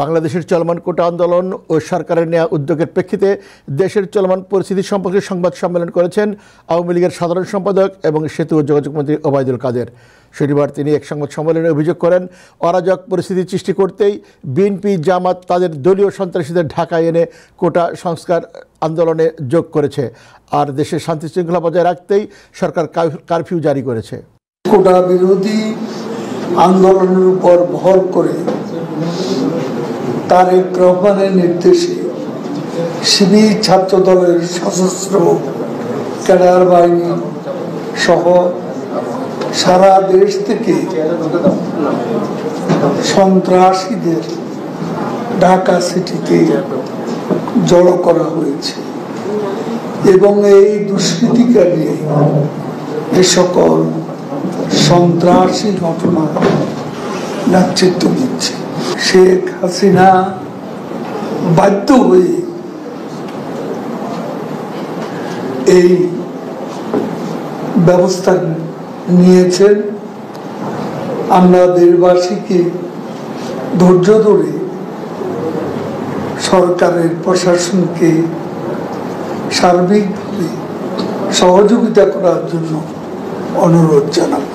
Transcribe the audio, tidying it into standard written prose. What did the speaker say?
বাংলাদেশের চলমান কোটা আন্দোলন ও সরকারের নেওয়া উদ্যোগের প্রেক্ষিতে দেশের চলমান পরিস্থিতি সম্পর্কে সংবাদ সম্মেলন করেছেন আওয়ামী লীগের সাধারণ সম্পাদক এবং সেতু ও যোগাযোগ মন্ত্রী ওবায়দুল কাদের। শনিবার তিনি এক সংবাদ সম্মেলনে অভিযোগ করেন, অরাজক পরিস্থিতি সৃষ্টি করতেই বিএনপি জামাত তাদের দলীয় সন্ত্রাসীদের ঢাকায় এনে কোটা সংস্কার আন্দোলনে যোগ করেছে, আর দেশের শান্তি শৃঙ্খলা বজায় রাখতেই সরকার কারফিউ জারি করেছে। কোটা বিরোধী আন্দোলনের উপর ভর করে তারেক রহমানের নির্দেশে শিবির ছাত্র দলের সশস্ত্র ক্যাডার বাহিনী সহ সারা দেশ থেকে সন্ত্রাসীদের ঢাকা সিটিতে জড়ো করা হয়েছে এবং এই দুষ্কৃতিকারী এ সকল সন্ত্রাসী ঘটনা নেতৃত্ব দিচ্ছে। শেখ হাসিনা বাধ্য হয়ে এই ব্যবস্থা নিয়েছেন। আমরা দেশবাসীকে ধৈর্য ধরে সরকারের প্রশাসনকে সার্বিকভাবে সহযোগিতা করার জন্য অনুরোধ জানাব।